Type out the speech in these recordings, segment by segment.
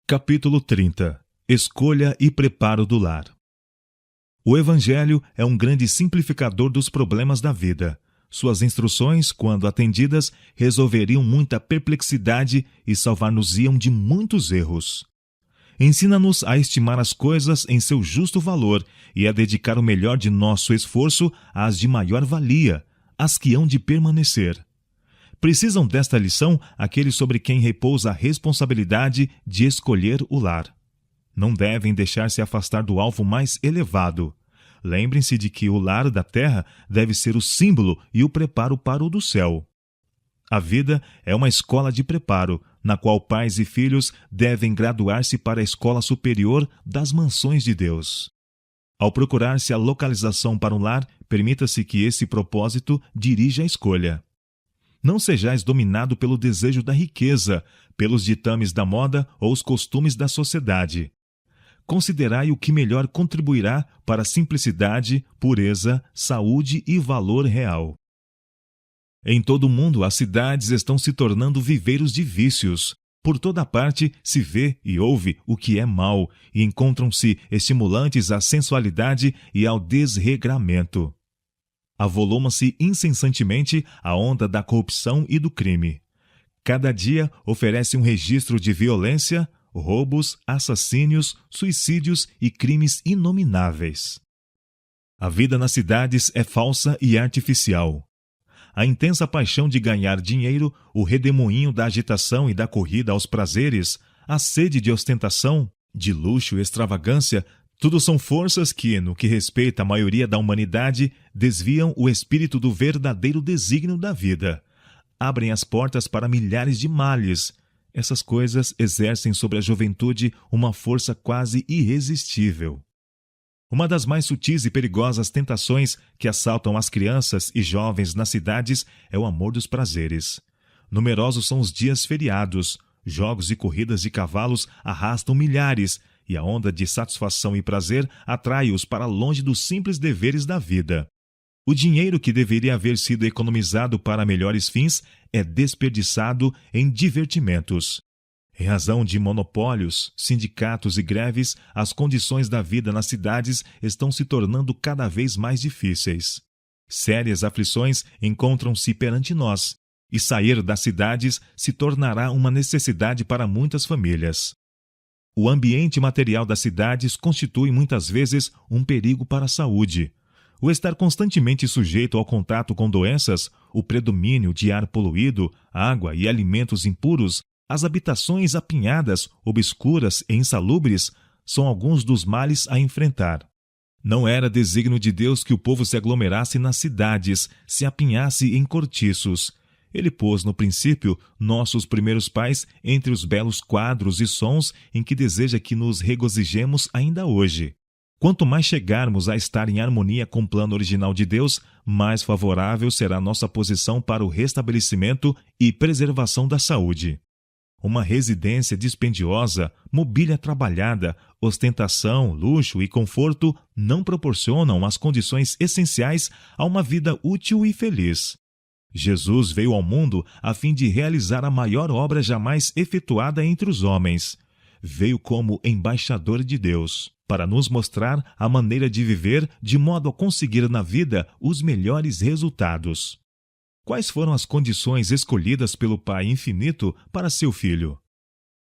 Capítulo 30. Escolha e preparo do lar. O Evangelho é um grande simplificador dos problemas da vida. Suas instruções, quando atendidas, resolveriam muita perplexidade e salvar-nos-iam de muitos erros. Ensina-nos a estimar as coisas em seu justo valor e a dedicar o melhor de nosso esforço às de maior valia, às que hão de permanecer. Precisam desta lição aqueles sobre quem repousa a responsabilidade de escolher o lar. Não devem deixar-se afastar do alvo mais elevado. Lembrem-se de que o lar da terra deve ser o símbolo e o preparo para o do céu. A vida é uma escola de preparo, na qual pais e filhos devem graduar-se para a escola superior das mansões de Deus. Ao procurar-se a localização para um lar, permita-se que esse propósito dirija a escolha. Não sejais dominado pelo desejo da riqueza, pelos ditames da moda ou os costumes da sociedade. Considerai o que melhor contribuirá para a simplicidade, pureza, saúde e valor real. Em todo o mundo, as cidades estão se tornando viveiros de vícios. Por toda parte se vê e ouve o que é mal, e encontram-se estimulantes à sensualidade e ao desregramento. Avoluma-se incessantemente a onda da corrupção e do crime. Cada dia oferece um registro de violência, roubos, assassínios, suicídios e crimes inomináveis. A vida nas cidades é falsa e artificial. A intensa paixão de ganhar dinheiro, o redemoinho da agitação e da corrida aos prazeres, a sede de ostentação, de luxo e extravagância, tudo são forças que, no que respeita à maioria da humanidade, desviam o espírito do verdadeiro desígnio da vida. Abrem as portas para milhares de males. Essas coisas exercem sobre a juventude uma força quase irresistível. Uma das mais sutis e perigosas tentações que assaltam as crianças e jovens nas cidades é o amor dos prazeres. Numerosos são os dias feriados. Jogos e corridas de cavalos arrastam milhares, e a onda de satisfação e prazer atrai-os para longe dos simples deveres da vida. O dinheiro que deveria haver sido economizado para melhores fins é desperdiçado em divertimentos. Em razão de monopólios, sindicatos e greves, as condições da vida nas cidades estão se tornando cada vez mais difíceis. Sérias aflições encontram-se perante nós, e sair das cidades se tornará uma necessidade para muitas famílias. O ambiente material das cidades constitui muitas vezes um perigo para a saúde. O estar constantemente sujeito ao contato com doenças, o predomínio de ar poluído, água e alimentos impuros, as habitações apinhadas, obscuras e insalubres, são alguns dos males a enfrentar. Não era desígnio de Deus que o povo se aglomerasse nas cidades, se apinhasse em cortiços. Ele pôs, no princípio, nossos primeiros pais entre os belos quadros e sons em que deseja que nos regozijemos ainda hoje. Quanto mais chegarmos a estar em harmonia com o plano original de Deus, mais favorável será nossa posição para o restabelecimento e preservação da saúde. Uma residência dispendiosa, mobília trabalhada, ostentação, luxo e conforto não proporcionam as condições essenciais a uma vida útil e feliz. Jesus veio ao mundo a fim de realizar a maior obra jamais efetuada entre os homens. Veio como embaixador de Deus, para nos mostrar a maneira de viver de modo a conseguir na vida os melhores resultados. Quais foram as condições escolhidas pelo Pai Infinito para seu Filho?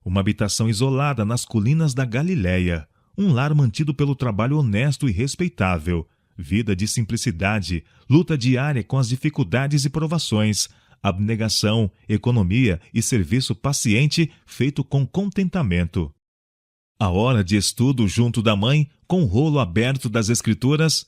Uma habitação isolada nas colinas da Galileia, um lar mantido pelo trabalho honesto e respeitável, vida de simplicidade, luta diária com as dificuldades e provações, abnegação, economia e serviço paciente feito com contentamento. A hora de estudo junto da mãe, com o rolo aberto das Escrituras,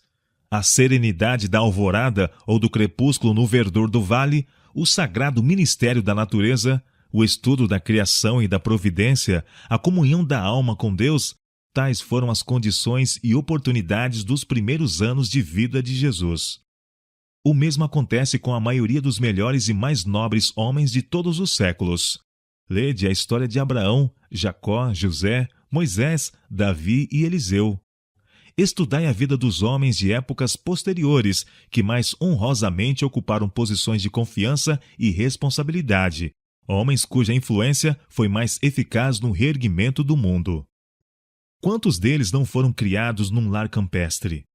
a serenidade da alvorada ou do crepúsculo no verdor do vale, o sagrado ministério da natureza, o estudo da criação e da providência, a comunhão da alma com Deus, tais foram as condições e oportunidades dos primeiros anos de vida de Jesus. O mesmo acontece com a maioria dos melhores e mais nobres homens de todos os séculos. Lede a história de Abraão, Jacó, José, Moisés, Davi e Eliseu. Estudai a vida dos homens de épocas posteriores, que mais honrosamente ocuparam posições de confiança e responsabilidade, homens cuja influência foi mais eficaz no reerguimento do mundo. Quantos deles não foram criados num lar campestre?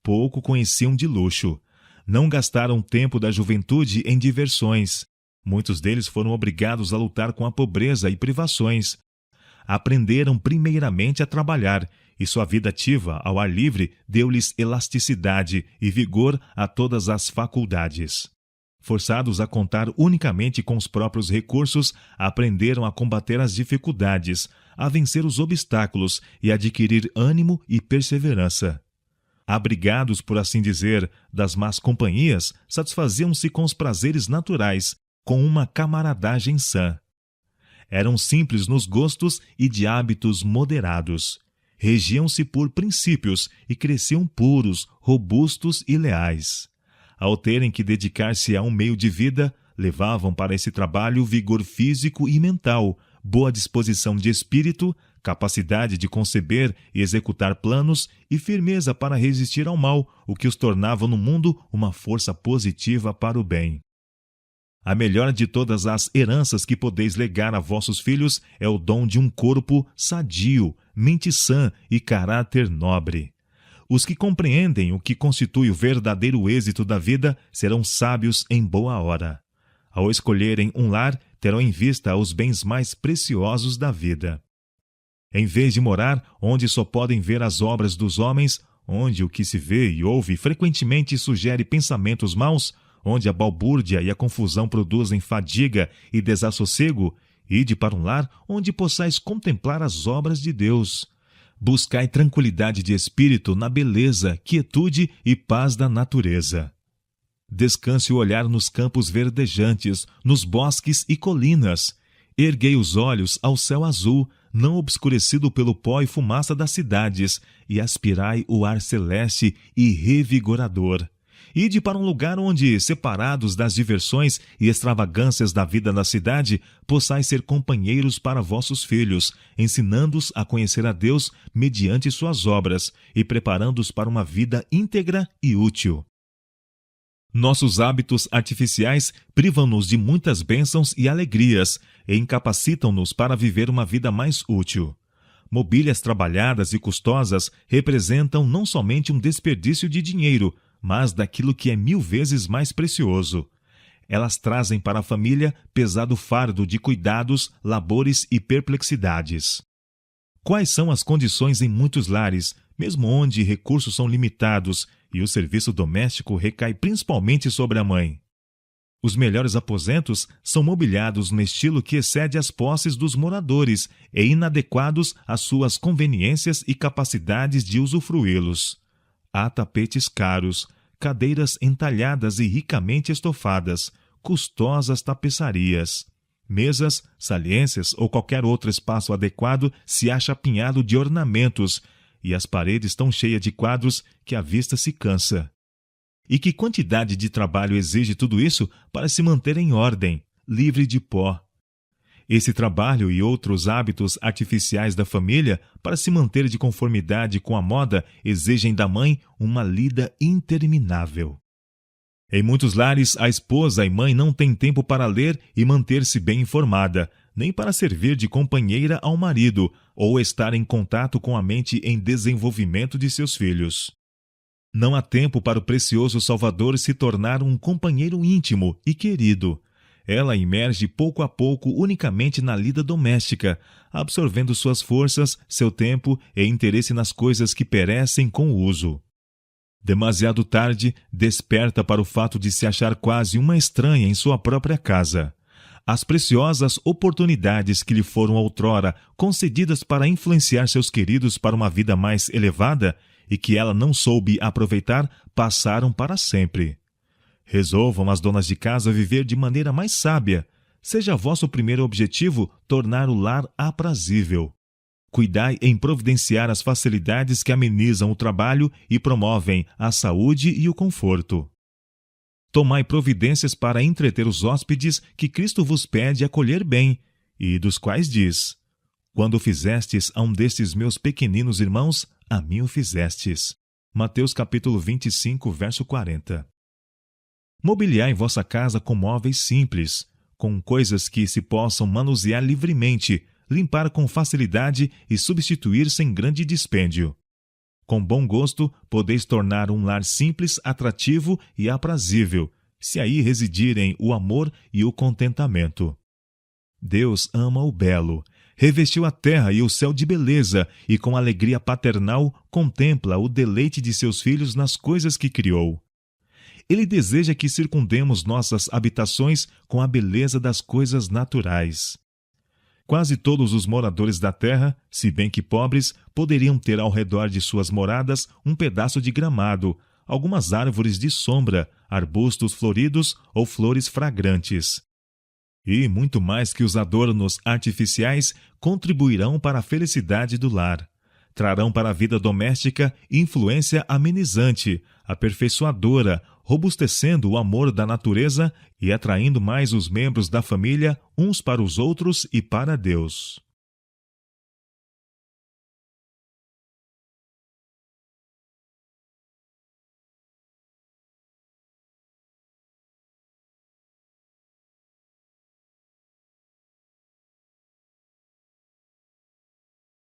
Pouco conheciam de luxo. Não gastaram tempo da juventude em diversões. Muitos deles foram obrigados a lutar com a pobreza e privações. Aprenderam primeiramente a trabalhar, e sua vida ativa, ao ar livre, deu-lhes elasticidade e vigor a todas as faculdades. Forçados a contar unicamente com os próprios recursos, aprenderam a combater as dificuldades, a vencer os obstáculos e a adquirir ânimo e perseverança. Abrigados, por assim dizer, das más companhias, satisfaziam-se com os prazeres naturais, com uma camaradagem sã. Eram simples nos gostos e de hábitos moderados. Regiam-se por princípios e cresciam puros, robustos e leais. Ao terem que dedicar-se a um meio de vida, levavam para esse trabalho vigor físico e mental, boa disposição de espírito, capacidade de conceber e executar planos e firmeza para resistir ao mal, o que os tornava no mundo uma força positiva para o bem. A melhor de todas as heranças que podeis legar a vossos filhos é o dom de um corpo sadio, mente sã e caráter nobre. Os que compreendem o que constitui o verdadeiro êxito da vida serão sábios em boa hora. Ao escolherem um lar, terão em vista os bens mais preciosos da vida. Em vez de morar onde só podem ver as obras dos homens, onde o que se vê e ouve frequentemente sugere pensamentos maus, onde a balbúrdia e a confusão produzem fadiga e desassossego, ide para um lar onde possais contemplar as obras de Deus. Buscai tranquilidade de espírito na beleza, quietude e paz da natureza. Descanse o olhar nos campos verdejantes, nos bosques e colinas. Erguei os olhos ao céu azul, não obscurecido pelo pó e fumaça das cidades, e aspirai o ar celeste e revigorador. Ide para um lugar onde, separados das diversões e extravagâncias da vida na cidade, possais ser companheiros para vossos filhos, ensinando-os a conhecer a Deus mediante suas obras e preparando-os para uma vida íntegra e útil. Nossos hábitos artificiais privam-nos de muitas bênçãos e alegrias e incapacitam-nos para viver uma vida mais útil. Mobílias trabalhadas e custosas representam não somente um desperdício de dinheiro, mas daquilo que é 1000 vezes mais precioso. Elas trazem para a família pesado fardo de cuidados, labores e perplexidades. Quais são as condições em muitos lares, mesmo onde recursos são limitados e o serviço doméstico recai principalmente sobre a mãe? Os melhores aposentos são mobiliados no estilo que excede as posses dos moradores e inadequados às suas conveniências e capacidades de usufruí-los. Há tapetes caros, cadeiras entalhadas e ricamente estofadas, custosas tapeçarias. Mesas, saliências ou qualquer outro espaço adequado se acha apinhado de ornamentos, e as paredes tão cheias de quadros que a vista se cansa. E que quantidade de trabalho exige tudo isso para se manter em ordem, livre de pó? Esse trabalho e outros hábitos artificiais da família, para se manter de conformidade com a moda, exigem da mãe uma lida interminável. Em muitos lares, a esposa e mãe não têm tempo para ler e manter-se bem informada, nem para servir de companheira ao marido ou estar em contato com a mente em desenvolvimento de seus filhos. Não há tempo para o precioso Salvador se tornar um companheiro íntimo e querido. Ela emerge pouco a pouco unicamente na lida doméstica, absorvendo suas forças, seu tempo e interesse nas coisas que perecem com o uso. Demasiado tarde, desperta para o fato de se achar quase uma estranha em sua própria casa. As preciosas oportunidades que lhe foram outrora concedidas para influenciar seus queridos para uma vida mais elevada e que ela não soube aproveitar, passaram para sempre. Resolvam as donas de casa viver de maneira mais sábia. Seja vosso primeiro objetivo tornar o lar aprazível. Cuidai em providenciar as facilidades que amenizam o trabalho e promovem a saúde e o conforto. Tomai providências para entreter os hóspedes que Cristo vos pede acolher bem, e dos quais diz: quando o fizestes a um destes meus pequeninos irmãos, a mim o fizestes. Mateus capítulo 25, verso 40. Mobiliai vossa casa com móveis simples. com coisas que se possam manusear livremente, limpar com facilidade e substituir sem grande dispêndio. Com bom gosto, podeis tornar um lar simples, atrativo e aprazível, se aí residirem o amor e o contentamento. Deus ama o belo, revestiu a terra e o céu de beleza, e com alegria paternal contempla o deleite de seus filhos nas coisas que criou. Ele deseja que circundemos nossas habitações com a beleza das coisas naturais. Quase todos os moradores da terra, se bem que pobres, poderiam ter ao redor de suas moradas um pedaço de gramado, algumas árvores de sombra, arbustos floridos ou flores fragrantes. E, muito mais que os adornos artificiais, contribuirão para a felicidade do lar. Trarão para a vida doméstica influência amenizante, aperfeiçoadora, robustecendo o amor da natureza e atraindo mais os membros da família uns para os outros e para Deus.